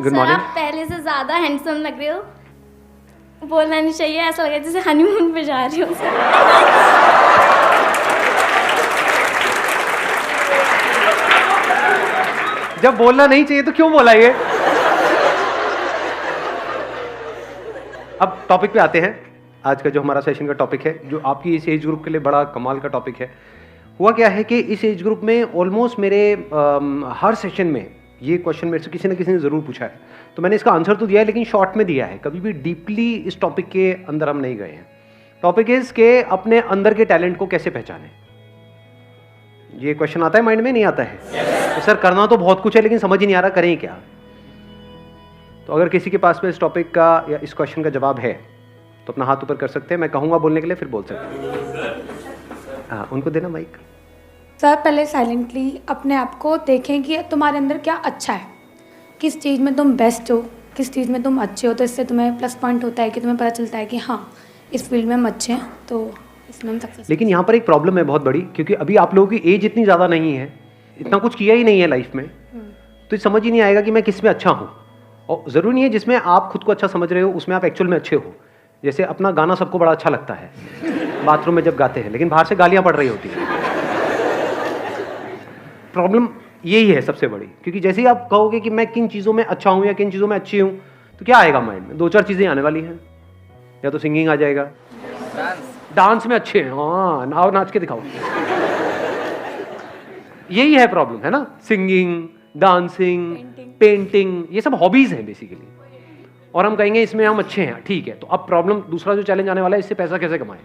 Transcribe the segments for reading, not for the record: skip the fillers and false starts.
Good sir morning. आप पहले से ज़्यादा हैंडसम लग रहे हो। बोलना नहीं चाहिए, ऐसा लग रहा है जैसे हनीमून पे जा रहे हो सर। जब बोलना नहीं चाहिए तो क्यों बोला ये? अब टॉपिक पे आते हैं। आज का जो हमारा सेशन का टॉपिक है, जो आपकी इस एज ग्रुप के लिए बड़ा कमाल का टॉपिक है। हुआ क्या है कि इस एज ग्रुप में ऑलमोस्ट मेरे हर सेशन में ये क्वेश्चन मेरे से किसी न किसी ने ज़रूर पूछा है, तो मैंने इसका आंसर तो दिया है लेकिन शॉर्ट में दिया है। कभी भी डीपली इस टॉपिक के अंदर हम नहीं गए हैं। टॉपिक इज के अपने अंदर के टैलेंट को कैसे पहचानें। ये क्वेश्चन आता है माइंड में, नहीं आता है? तो सर करना तो बहुत कुछ है लेकिन समझ ही नहीं आ रहा करें क्या। तो अगर किसी के पास में इस टॉपिक का या इस क्वेश्चन का जवाब है तो अपना हाथ ऊपर कर सकते हैं। मैं कहूँगा बोलने के लिए, फिर बोल सकते हैं। हाँ, उनको देना माइक। सर पहले साइलेंटली अपने आप को देखें कि तुम्हारे अंदर क्या अच्छा है, किस चीज़ में तुम बेस्ट हो, किस चीज़ में तुम अच्छे हो। तो इससे तुम्हें प्लस पॉइंट होता है कि तुम्हें पता चलता है कि हाँ इस फील्ड में हम अच्छे हैं, तो इसमें हम सक्सेस। लेकिन यहाँ पर एक प्रॉब्लम है बहुत बड़ी, क्योंकि अभी आप लोगों की एज इतनी ज़्यादा नहीं है, इतना कुछ किया ही नहीं है लाइफ में, तो समझ ही नहीं आएगा कि मैं किस में अच्छा हूँ। और ज़रूरी नहीं है जिसमें आप खुद को अच्छा समझ रहे हो उसमें आप एक्चुअल में अच्छे हो। जैसे अपना गाना सबको बड़ा अच्छा लगता है बाथरूम में जब गाते हैं, लेकिन बाहर से गालियाँ पड़ रही होती हैं। प्रॉब्लम यही है सबसे बड़ी, क्योंकि जैसे ही आप कहोगे कि मैं किन चीज़ों में अच्छा हूँ या किन चीज़ों में अच्छी हूँ, तो क्या आएगा माइंड में? दो चार चीज़ें आने वाली हैं। या तो सिंगिंग आ जाएगा, डांस में अच्छे हैं, हाँ नाव नाच के दिखाओ। यही है प्रॉब्लम, है ना? सिंगिंग, डांसिंग, पेंटिंग, ये सब हॉबीज हैं बेसिकली। और हम कहेंगे इसमें हम अच्छे हैं, ठीक है। तो अब प्रॉब्लम, दूसरा जो चैलेंज आने वाला है, इससे पैसा कैसे कमाएं।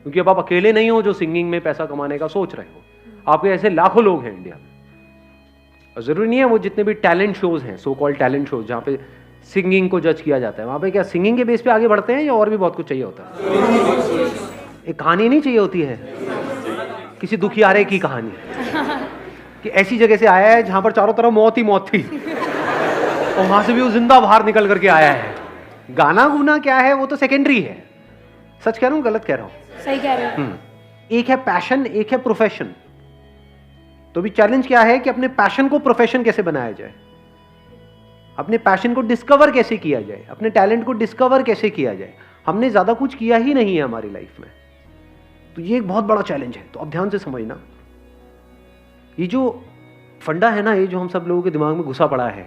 क्योंकि अब आप अकेले नहीं हो जो सिंगिंग में पैसा कमाने का सोच रहे हो, आपके ऐसे लाखों लोग हैं इंडिया में। और जरूरी नहीं है वो जितने भी टैलेंट शोज हैं, सो कॉल्ड टैलेंट शोज, जहाँ पे सिंगिंग को जज किया जाता है, वहाँ पे क्या सिंगिंग के बेस पे आगे बढ़ते हैं या और भी बहुत कुछ चाहिए होता है? एक कहानी नहीं चाहिए होती है, किसी दुखियारे की कहानी कि ऐसी जगह से आया है जहाँ पर चारों तरफ मौत ही मौत थी और वहाँ से भी वो जिंदा बाहर निकल करके आया है। गाना गुना क्या है वो तो सेकेंडरी है। सच कह रहा हूँ गलत कह रहा हूँ? सही कह रहे हो। एक है पैशन, एक है प्रोफेशन। तो भी चैलेंज क्या है कि अपने पैशन को प्रोफेशन कैसे बनाया जाए, अपने पैशन को डिस्कवर कैसे किया जाए, अपने टैलेंट को डिस्कवर कैसे किया जाए। हमने ज्यादा कुछ किया ही नहीं है हमारी लाइफ में, तो ये एक बहुत बड़ा चैलेंज है। तो अब ध्यान से समझना, ये जो फंडा है ना, ये जो हम सब लोगों के दिमाग में घुसा पड़ा है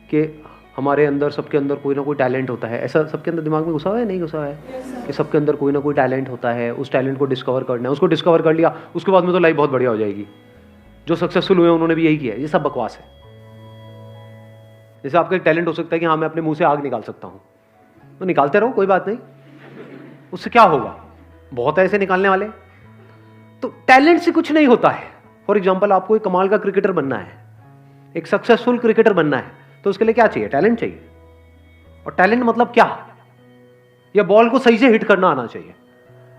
कि हमारे अंदर, सबके अंदर कोई ना कोई टैलेंट होता है। ऐसा सबके अंदर दिमाग में घुसा हुआ है, नहीं घुसा हुआ है? कि सबके अंदर कोई ना कोई टैलेंट होता है, उस टैलेंट को डिस्कवर करना है। उसको डिस्कवर कर लिया, उसके बाद में तो लाइफ बहुत बढ़िया हो जाएगी। जो सक्सेसफुल हुए उन्होंने भी यही किया है। ये सब बकवास है। जैसे आपका एक टैलेंट हो सकता है कि हाँ मैं अपने मुंह से आग निकाल सकता हूं, तो निकालते रहो, कोई बात नहीं, उससे क्या होगा? बहुत है ऐसे निकालने वाले। तो टैलेंट से कुछ नहीं होता है। फॉर एग्जाम्पल, आपको एक कमाल का क्रिकेटर बनना है, एक सक्सेसफुल क्रिकेटर बनना है, तो उसके लिए क्या चाहिए? टैलेंट चाहिए। और टैलेंट मतलब क्या? या बॉल को सही से हिट करना आना चाहिए।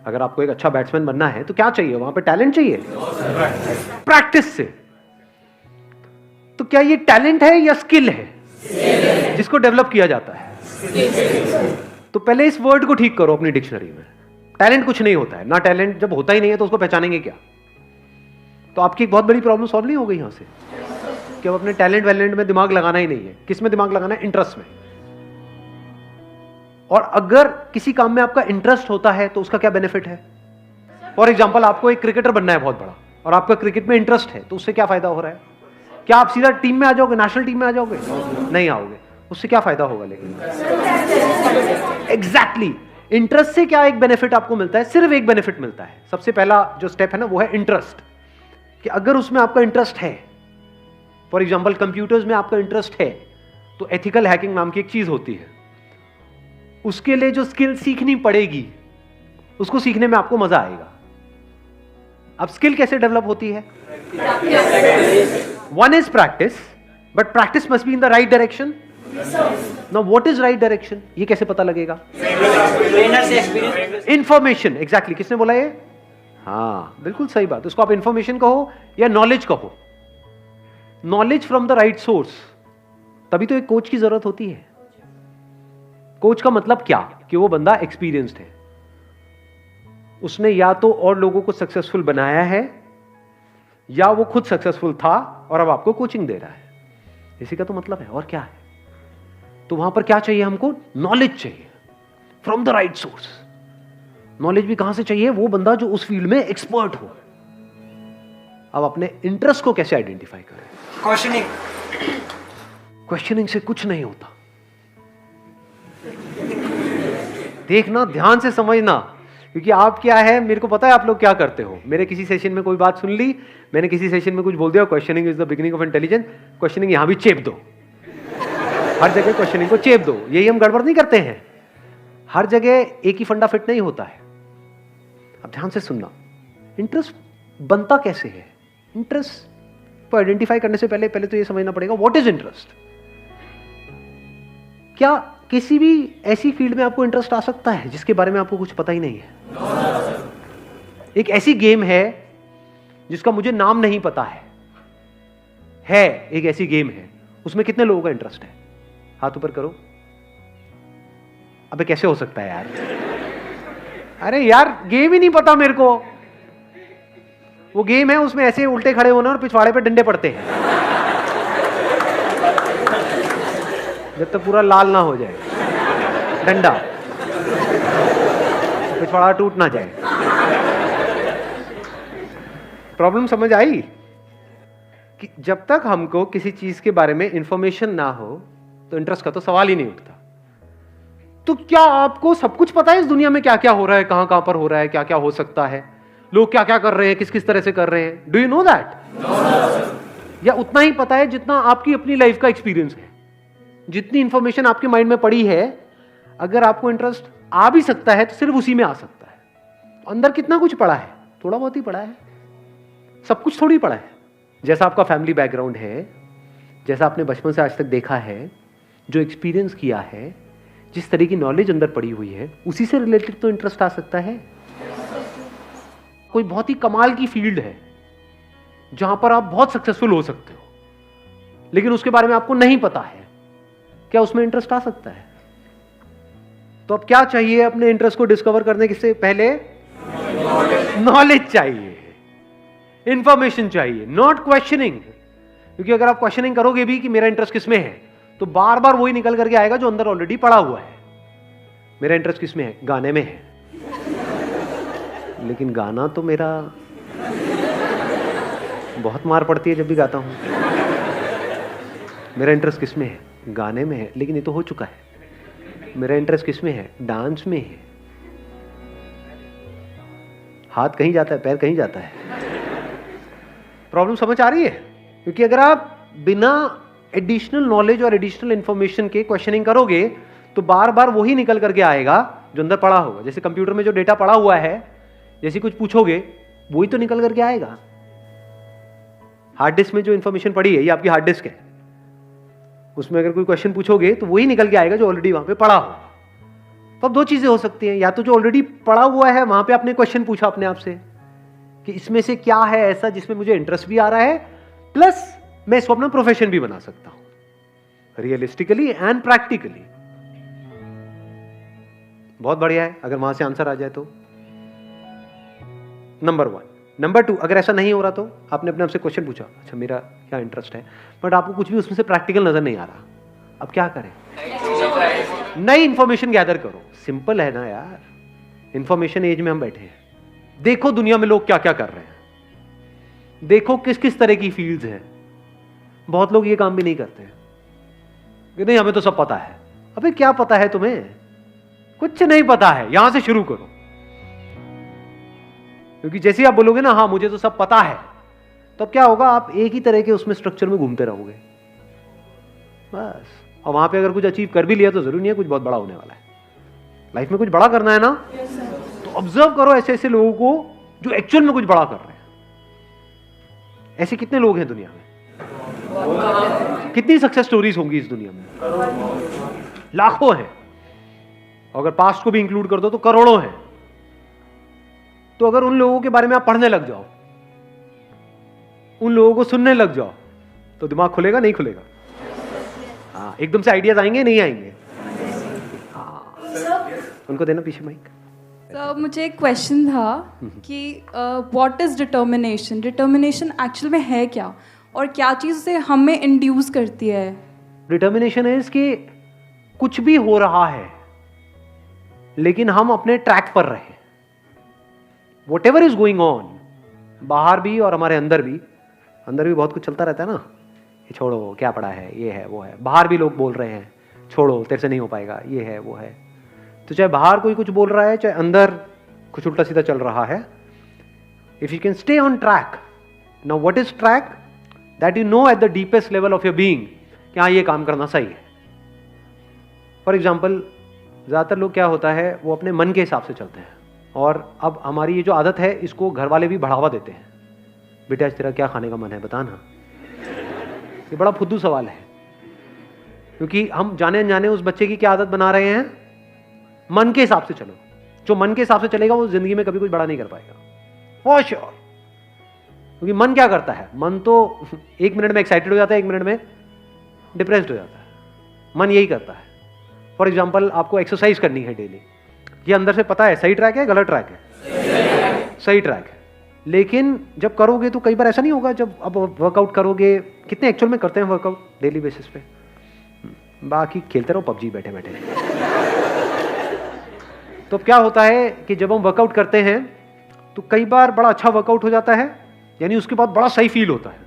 अगर आपको एक अच्छा बैट्समैन बनना है तो क्या चाहिए? वहां पे टैलेंट चाहिए, प्रैक्टिस से। तो क्या ये टैलेंट है या स्किल है जिसको डेवलप किया जाता है? तो पहले इस वर्ड को ठीक करो अपनी डिक्शनरी में। टैलेंट कुछ नहीं होता है ना। टैलेंट जब होता ही नहीं है तो उसको पहचानेंगे क्या? तो आपकी एक बहुत बड़ी प्रॉब्लम सॉल्व नहीं हो गई यहां से कि अब अपने टैलेंट वैलेंट में दिमाग लगाना ही नहीं है। किस में दिमाग लगाना है? इंटरेस्ट में। और अगर किसी काम में आपका इंटरेस्ट होता है तो उसका क्या बेनिफिट है? फॉर एग्जाम्पल, आपको एक क्रिकेटर बनना है बहुत बड़ा और आपका क्रिकेट में इंटरेस्ट है, तो उससे क्या फायदा हो रहा है? क्या आप सीधा टीम में आ जाओगे, नेशनल टीम में आ जाओगे? नहीं आओगे। उससे क्या फायदा होगा? लेकिन एग्जैक्टली इंटरेस्ट से क्या एक बेनिफिट आपको मिलता है? सिर्फ एक बेनिफिट मिलता है। सबसे पहला जो स्टेप है ना वो है इंटरेस्ट, कि अगर उसमें आपका इंटरेस्ट है, फॉर एग्जाम्पल कंप्यूटर्स में आपका इंटरेस्ट है, तो एथिकल हैकिंग नाम की एक चीज होती है, उसके लिए जो स्किल सीखनी पड़ेगी उसको सीखने में आपको मजा आएगा। अब स्किल कैसे डेवलप होती है? One is practice, but practice must be in the right direction. Now what is right direction? ये कैसे पता लगेगा? इंफॉर्मेशन। एग्जैक्टली, किसने बोला ये? हाँ बिल्कुल सही बात। उसको आप इंफॉर्मेशन कहो या नॉलेज कहो, knowledge from the right source. तभी तो एक कोच की जरूरत होती है। कोच का मतलब क्या? कि वो बंदा एक्सपीरियंस्ड है, उसने या तो और लोगों को सक्सेसफुल बनाया है या वो खुद सक्सेसफुल था और अब आपको कोचिंग दे रहा है। इसी का तो मतलब है, और क्या है? तो वहां पर क्या चाहिए हमको? नॉलेज चाहिए from the right source. Knowledge भी कहां से चाहिए? वो बंदा जो उस फील्ड में एक्सपर्ट हो। अब अपने इंटरेस्ट को कैसे आइडेंटिफाई करें? क्वेश्चनिंग से कुछ नहीं होता। देखना, ध्यान से समझना, क्योंकि आप क्या है, मेरे को पता है आप लोग क्या करते हो। मेरे किसी सेशन में कोई बात सुन ली, मैंने किसी सेशन में कुछ बोल दिया, questioning is the beginning of intelligence, questioning यहां भी चेप दो, हर जगह क्वेश्चनिंग को चेप दो। यही हम गड़बड़ नहीं करते हैं। हर जगह एक ही फंडा फिट नहीं होता है। अब ध्यान से सुनना, इंटरेस्ट बनता कैसे है? इंटरेस्ट को आइडेंटिफाई करने से पहले तो ये समझना पड़ेगा व्हाट इज इंटरेस्ट। क्या किसी भी ऐसी फील्ड में आपको इंटरेस्ट आ सकता है जिसके बारे में आपको कुछ पता ही नहीं है? एक ऐसी गेम है जिसका मुझे नाम नहीं पता है एक ऐसी गेम है, उसमें कितने लोगों का इंटरेस्ट है? हाथ ऊपर करो। अबे कैसे हो सकता है यार? अरे यार गेम ही नहीं पता मेरे को। वो गेम है, उसमें ऐसे उल्टे खड़े होना और पिछवाड़े पे डंडे पड़ते हैं जब तक पूरा लाल ना हो जाए डंडा, पिछवाड़ा टूट ना जाए। प्रॉब्लम समझ आई? कि जब तक हमको किसी चीज के बारे में इंफॉर्मेशन ना हो तो इंटरेस्ट का तो सवाल ही नहीं उठता। तो क्या आपको सब कुछ पता है इस दुनिया में क्या क्या हो रहा है, कहां कहां पर हो रहा है, क्या क्या हो सकता है, लोग क्या क्या कर रहे हैं, किस किस तरह से कर रहे हैं? Do you know that? या उतना ही पता है जितना आपकी अपनी लाइफ का एक्सपीरियंस है? जितनी इंफॉर्मेशन आपके माइंड में पड़ी है, अगर आपको इंटरेस्ट आ भी सकता है तो सिर्फ उसी में आ सकता है। अंदर कितना कुछ पड़ा है? थोड़ा बहुत ही पड़ा है, सब कुछ थोड़ी पड़ा है। जैसा आपका फैमिली बैकग्राउंड है, जैसा आपने बचपन से आज तक देखा है, जो एक्सपीरियंस किया है, जिस तरह की नॉलेज अंदर पड़ी हुई है, उसी से रिलेटेड तो इंटरेस्ट आ सकता है। कोई बहुत ही कमाल की फील्ड है जहां पर आप बहुत सक्सेसफुल हो सकते हो, लेकिन उसके बारे में आपको नहीं पता है, क्या उसमें इंटरेस्ट आ सकता है? तो अब क्या चाहिए अपने इंटरेस्ट को डिस्कवर करने से पहले? नॉलेज चाहिए, इंफॉर्मेशन चाहिए, नॉट क्वेश्चनिंग। क्योंकि अगर आप क्वेश्चनिंग करोगे भी कि मेरा इंटरेस्ट किसमें है, तो बार बार वही निकल करके आएगा जो अंदर ऑलरेडी पड़ा हुआ है। मेरा इंटरेस्ट किसमें है? गाने में है। लेकिन गाना तो मेरा बहुत मार पड़ती है जब भी गाता हूं। मेरा इंटरेस्ट किसमें है? गाने में है, लेकिन ये तो हो चुका है। मेरा इंटरेस्ट किसमें है? डांस में है। हाथ कहीं जाता है, पैर कहीं जाता है। प्रॉब्लम समझ आ रही है? क्योंकि अगर आप बिना एडिशनल नॉलेज और एडिशनल इंफॉर्मेशन के क्वेश्चनिंग करोगे तो बार बार वही निकल करके आएगा जो अंदर पड़ा होगा। जैसे कंप्यूटर में जो डेटा पड़ा हुआ है, जैसे कुछ पूछोगे वही तो निकल करके आएगा। हार्ड डिस्क में जो इंफॉर्मेशन पड़ी है, ये आपकी हार्ड डिस्क है, उसमें अगर कोई क्वेश्चन पूछोगे तो वही निकल के आएगा जो ऑलरेडी वहां पे पड़ा हो। तो अब दो चीजें हो सकती हैं, या तो जो ऑलरेडी पड़ा हुआ है वहां पे आपने क्वेश्चन पूछा अपने आप से कि इसमें से क्या है ऐसा जिसमें मुझे इंटरेस्ट भी आ रहा है, प्लस मैं इसको अपना प्रोफेशन भी बना सकता हूं, रियलिस्टिकली एंड प्रैक्टिकली। बहुत बढ़िया है अगर वहां से आंसर आ जाए तो। नंबर 1। नंबर 2, अगर ऐसा नहीं हो रहा तो आपने अपने आप से क्वेश्चन पूछा, अच्छा मेरा क्या इंटरेस्ट है, बट आपको कुछ भी उसमें से प्रैक्टिकल नजर नहीं आ रहा, अब क्या करें? नई इंफॉर्मेशन गैदर करो। सिंपल है ना यार, इंफॉर्मेशन एज में हम बैठे हैं। देखो दुनिया में लोग क्या क्या कर रहे हैं, देखो किस किस तरह की फील्ड्स हैं। बहुत लोग ये काम भी नहीं करते हैं कि नहीं हमें तो सब पता है। अबे क्या पता है तुम्हें? कुछ नहीं पता है। यहां से शुरू करो, क्योंकि जैसे आप बोलोगे ना हाँ मुझे तो सब पता है, तब क्या होगा, आप एक ही तरह के उसमें स्ट्रक्चर में घूमते रहोगे बस। और वहां पे अगर कुछ अचीव कर भी लिया तो जरूरी नहीं है कुछ बहुत बड़ा होने वाला है। लाइफ में कुछ बड़ा करना है ना, तो ऑब्जर्व करो ऐसे ऐसे लोगों को जो एक्चुअल में कुछ बड़ा कर रहे हैं। ऐसे कितने लोग हैं दुनिया में? कितनी सक्सेस स्टोरीज होंगी इस दुनिया में? लाखों हैं। अगर पास्ट को भी इंक्लूड कर दो तो करोड़ों हैं। तो अगर उन लोगों के बारे में आप पढ़ने लग जाओ, उन लोगों को सुनने लग जाओ, तो दिमाग खुलेगा नहीं खुलेगा? हाँ, एकदम से आइडियाज आएंगे नहीं आएंगे? हाँ, उनको देना पीछे माइक। तो मुझे एक क्वेश्चन था कि what is determination? Determination actual में है क्या, और क्या चीज़ उसे हमें इंड्यूस करती है? डिटर्मिनेशन है कि कुछ भी हो रहा है लेकिन हम अपने ट्रैक पर रहे, what ever is going on, बाहर भी और हमारे अंदर भी बहुत कुछ चलता रहता है ना, ये छोड़ो क्या पड़ा है, ये है वो है, बाहर भी लोग बोल रहे हैं छोड़ो तेरे से नहीं हो पाएगा, ये है वो है। तो चाहे बाहर कोई कुछ बोल रहा है चाहे अंदर कुछ उल्टा सीधा चल रहा है, if you can stay on track, now what is track, that you know at the deepest level of your being कि हाँ ये काम करना सही है। फॉर एग्जाम्पल ज़्यादातर लोग क्या होता है वो अपने मन के हिसाब से चलते हैं, और अब हमारी ये जो आदत है इसको घर वाले भी बढ़ावा देते हैं, बेटा आज तेरा क्या खाने का मन है बता ना। ये बड़ा फुद्दू सवाल है, क्योंकि हम जाने अनजाने उस बच्चे की क्या आदत बना रहे हैं, मन के हिसाब से चलो। जो मन के हिसाब से चलेगा वो जिंदगी में कभी कुछ बड़ा नहीं कर पाएगा, फॉर श्योर। क्योंकि मन क्या करता है, मन तो 1 मिनट में एक्साइटेड हो जाता है, 1 मिनट में डिप्रेस्ड हो जाता है, मन यही करता है। फॉर एग्जाम्पल आपको एक्सरसाइज करनी है डेली, ये अंदर से पता है सही ट्रैक है गलत ट्रैक है, सही ट्रैक है, लेकिन जब करोगे तो कई बार ऐसा नहीं होगा, जब अब वर्कआउट करोगे, कितने एक्चुअल में करते हैं वर्कआउट डेली बेसिस पे, बाकी खेलते रहो पबजी बैठे बैठे। तो क्या होता है कि जब हम वर्कआउट करते हैं तो कई बार बड़ा अच्छा वर्कआउट हो जाता है, यानी उसके बाद बड़ा सही फील होता है,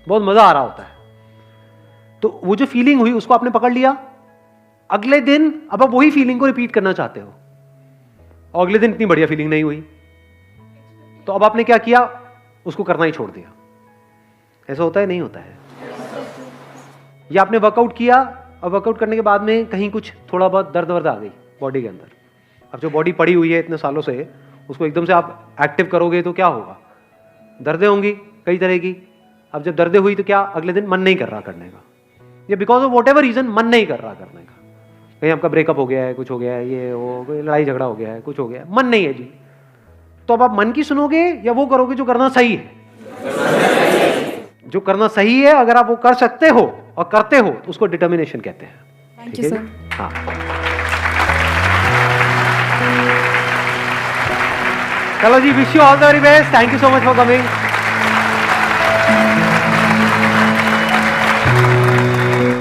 बहुत मजा आ रहा होता है, तो वो जो फीलिंग हुई उसको आपने पकड़ लिया, अगले दिन अब आप वही फीलिंग को रिपीट करना चाहते हो, और अगले दिन इतनी बढ़िया फीलिंग नहीं हुई, तो अब आपने क्या किया, उसको करना ही छोड़ दिया। ऐसा होता है नहीं होता है? या आपने वर्कआउट किया और वर्कआउट करने के बाद में कहीं कुछ थोड़ा बहुत दर्द वर्द आ गई बॉडी के अंदर, अब जो बॉडी पड़ी हुई है इतने सालों से उसको एकदम से आप एक्टिव करोगे तो क्या होगा, दर्दें होंगी कई तरह की। अब जब दर्दें हुई तो क्या अगले दिन मन नहीं कर रहा करने का, या because of whatever reason मन नहीं कर रहा करने का, कहीं आपका ब्रेकअप हो गया है, कुछ हो गया है, ये वो कोई लड़ाई झगड़ा हो गया है, कुछ हो गया है, मन नहीं है जी, तो अब आप मन की सुनोगे या वो करोगे जो करना सही है? जो करना सही है अगर आप वो कर सकते हो और करते हो तो उसको डिटर्मिनेशन कहते हैं। Thank you sir. हाँ, चलो जी, wish you all the very best, thank you so much for coming.